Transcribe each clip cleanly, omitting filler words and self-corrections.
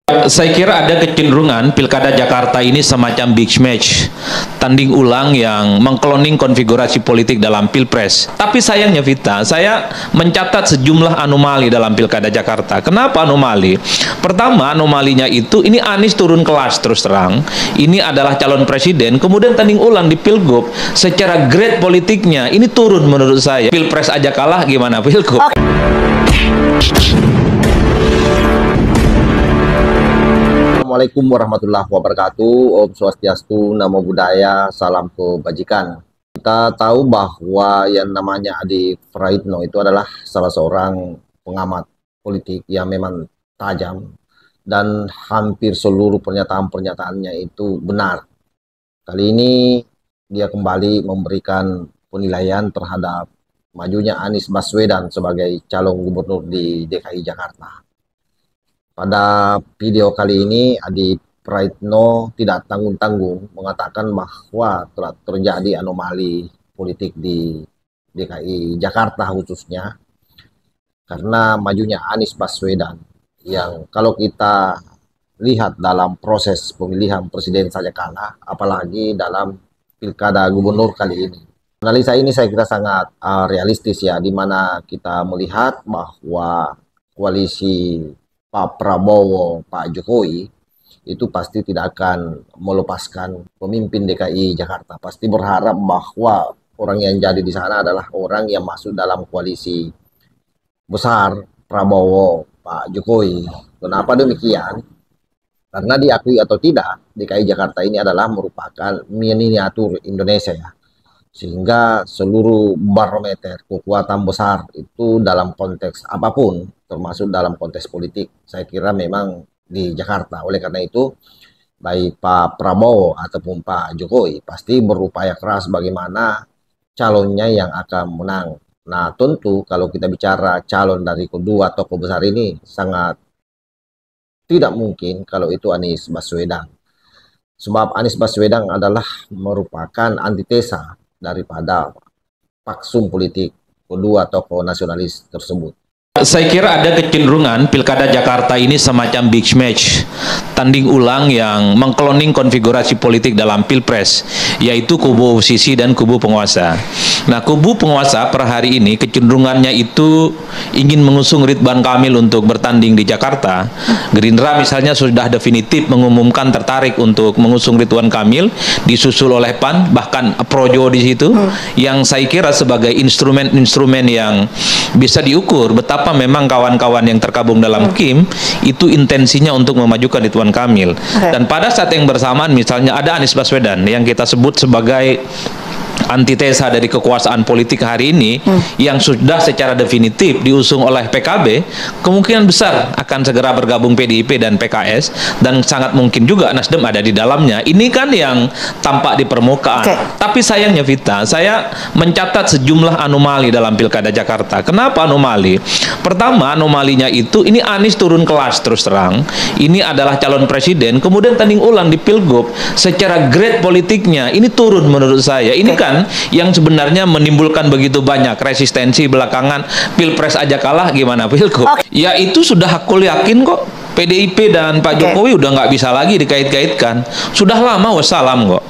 Saya kira ada kecenderungan Pilkada Jakarta ini semacam big match, tanding ulang yang mengkloning konfigurasi politik dalam Pilpres. Tapi sayangnya Vita, saya mencatat sejumlah anomali dalam Pilkada Jakarta. Kenapa anomali? Pertama, anomalinya itu ini Anies turun kelas terus terang. Ini adalah calon presiden, kemudian tanding ulang di Pilgub. Secara grade politiknya ini turun menurut saya. Pilpres aja kalah, gimana Pilgub? Assalamualaikum warahmatullahi wabarakatuh. Om Swastiastu, Namo Buddhaya, salam kebajikan. Kita tahu bahwa yang namanya Adi Praitno itu adalah salah seorang pengamat politik yang memang tajam dan hampir seluruh pernyataan-pernyataannya itu benar. Kali ini dia kembali memberikan penilaian terhadap majunya Anies Baswedan sebagai calon gubernur di DKI Jakarta. Pada video kali ini, Adi Praitno tidak tanggung-tanggung mengatakan bahwa telah terjadi anomali politik di DKI Jakarta khususnya karena majunya Anies Baswedan yang kalau kita lihat dalam proses pemilihan presiden saja kalah, apalagi dalam pilkada gubernur kali ini. Analisa ini saya kira sangat realistis ya, di mana kita melihat bahwa koalisi Pak Prabowo, Pak Jokowi itu pasti tidak akan melepaskan pemimpin DKI Jakarta. Pasti berharap bahwa orang yang jadi di sana adalah orang yang masuk dalam koalisi besar Prabowo, Pak Jokowi. Kenapa demikian? Karena diakui atau tidak, DKI Jakarta ini adalah merupakan miniatur Indonesia ya. Sehingga seluruh barometer kekuatan besar itu dalam konteks apapun, termasuk dalam konteks politik, saya kira memang di Jakarta. Oleh karena itu, baik Pak Prabowo ataupun Pak Jokowi pasti berupaya keras bagaimana calonnya yang akan menang. Nah, tentu kalau kita bicara calon dari kedua tokoh besar ini sangat tidak mungkin kalau itu Anies Baswedan. Sebab Anies Baswedan adalah merupakan antitesa daripada faksum politik kedua tokoh nasionalis tersebut. Saya kira ada kecenderungan Pilkada Jakarta ini semacam big match, tanding ulang yang mengkloning konfigurasi politik dalam Pilpres, yaitu kubu oposisi dan kubu penguasa. Nah, kubu penguasa per hari ini kecenderungannya itu ingin mengusung Ridwan Kamil untuk bertanding di Jakarta. Gerindra misalnya sudah definitif mengumumkan tertarik untuk mengusung Ridwan Kamil, disusul oleh PAN, bahkan Projo di situ, yang saya kira sebagai instrumen-instrumen yang bisa diukur betapa memang kawan-kawan yang tergabung dalam KIM itu intensinya untuk memajukan Ridwan Kamil. Dan pada saat yang bersamaan misalnya ada Anies Baswedan yang kita sebut sebagai antitesa dari kekuasaan politik hari ini yang sudah secara definitif diusung oleh PKB, kemungkinan besar akan segera bergabung PDIP dan PKS, dan sangat mungkin juga Nasdem ada di dalamnya. Ini kan yang tampak di permukaan. Tapi sayangnya Vita, saya mencatat sejumlah anomali dalam Pilkada Jakarta. Kenapa anomali? Pertama, anomalinya itu ini Anies turun kelas terus terang. Ini adalah calon presiden, kemudian tanding ulang di Pilgub. Secara grade politiknya ini turun menurut saya. Ini kan yang sebenarnya menimbulkan begitu banyak resistensi belakangan. Pilpres aja kalah, gimana Pilgub? Ya itu sudah aku yakin kok. PDIP dan Pak Jokowi udah nggak bisa lagi dikait-kaitkan. Sudah lama wassalam kok.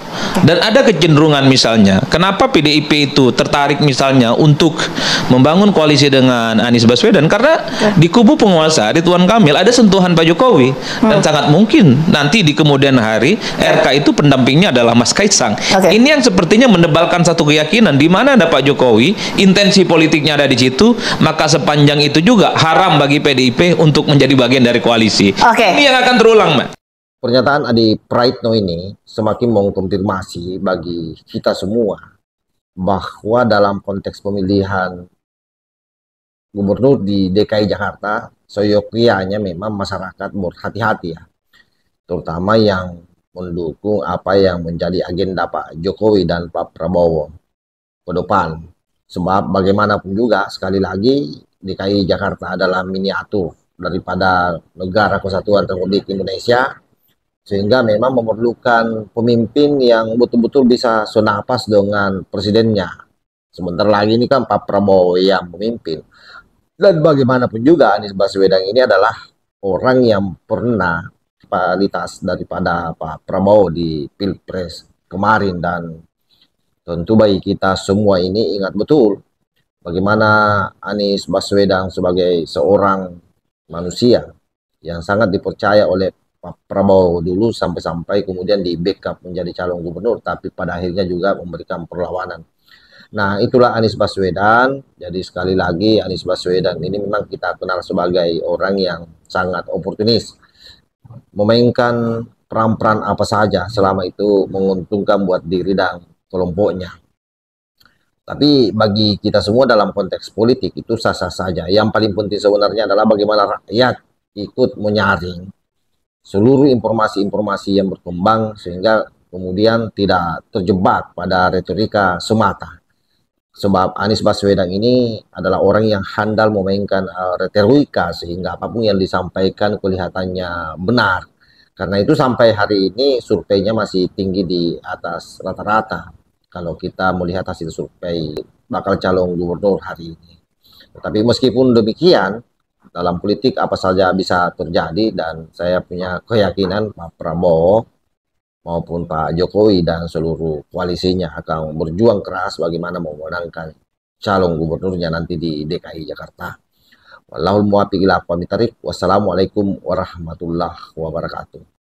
Dan ada kecenderungan misalnya, kenapa PDIP itu tertarik misalnya untuk membangun koalisi dengan Anies Baswedan? Karena di kubu penguasa Ridwan Kamil ada sentuhan Pak Jokowi. Dan sangat mungkin nanti di kemudian hari RK itu pendampingnya adalah Mas Kaisang. Ini yang sepertinya mendebalkan satu keyakinan di mana ada Pak Jokowi, intensi politiknya ada di situ, maka sepanjang itu juga haram bagi PDIP untuk menjadi bagian dari koalisi. Ini yang akan terulang, Mbak. Pernyataan Adi Praitno ini semakin mengkonfirmasi bagi kita semua bahwa dalam konteks pemilihan gubernur di DKI Jakarta, seyogyanya memang masyarakat berhati-hati ya, terutama yang mendukung apa yang menjadi agenda Pak Jokowi dan Pak Prabowo ke depan. Sebab bagaimanapun juga, sekali lagi DKI Jakarta adalah miniatur daripada negara kesatuan Republik Indonesia, sehingga memang memerlukan pemimpin yang betul-betul bisa senapas dengan presidennya. Sebentar lagi ini kan Pak Prabowo yang memimpin. Dan bagaimanapun juga Anies Baswedan ini adalah orang yang pernah kualitas daripada Pak Prabowo di Pilpres kemarin, dan tentu bagi kita semua ini ingat betul bagaimana Anies Baswedan sebagai seorang manusia yang sangat dipercaya oleh Pak Prabowo dulu sampai-sampai kemudian di backup menjadi calon gubernur, tapi pada akhirnya juga memberikan perlawanan. Nah, itulah Anies Baswedan. Jadi sekali lagi Anies Baswedan ini memang kita kenal sebagai orang yang sangat oportunis, memainkan peran-peran apa saja selama itu menguntungkan buat diri dan kelompoknya. Tapi bagi kita semua dalam konteks politik itu sah-sah saja. Yang paling penting sebenarnya adalah bagaimana rakyat ikut menyaring seluruh informasi-informasi yang berkembang sehingga kemudian tidak terjebak pada retorika semata. Sebab Anies Baswedan ini adalah orang yang handal memainkan retorika sehingga apapun yang disampaikan kelihatannya benar. Karena itu sampai hari ini surveinya masih tinggi di atas rata-rata kalau kita melihat hasil survei bakal calon gubernur hari ini. Tetapi meskipun demikian, dalam politik apa saja bisa terjadi, dan saya punya keyakinan Pak Prabowo maupun Pak Jokowi dan seluruh koalisinya akan berjuang keras bagaimana memenangkan calon gubernurnya nanti di DKI Jakarta. Wallahul muwaffiq ila aqwamit thoriq. Wassalamualaikum warahmatullahi wabarakatuh.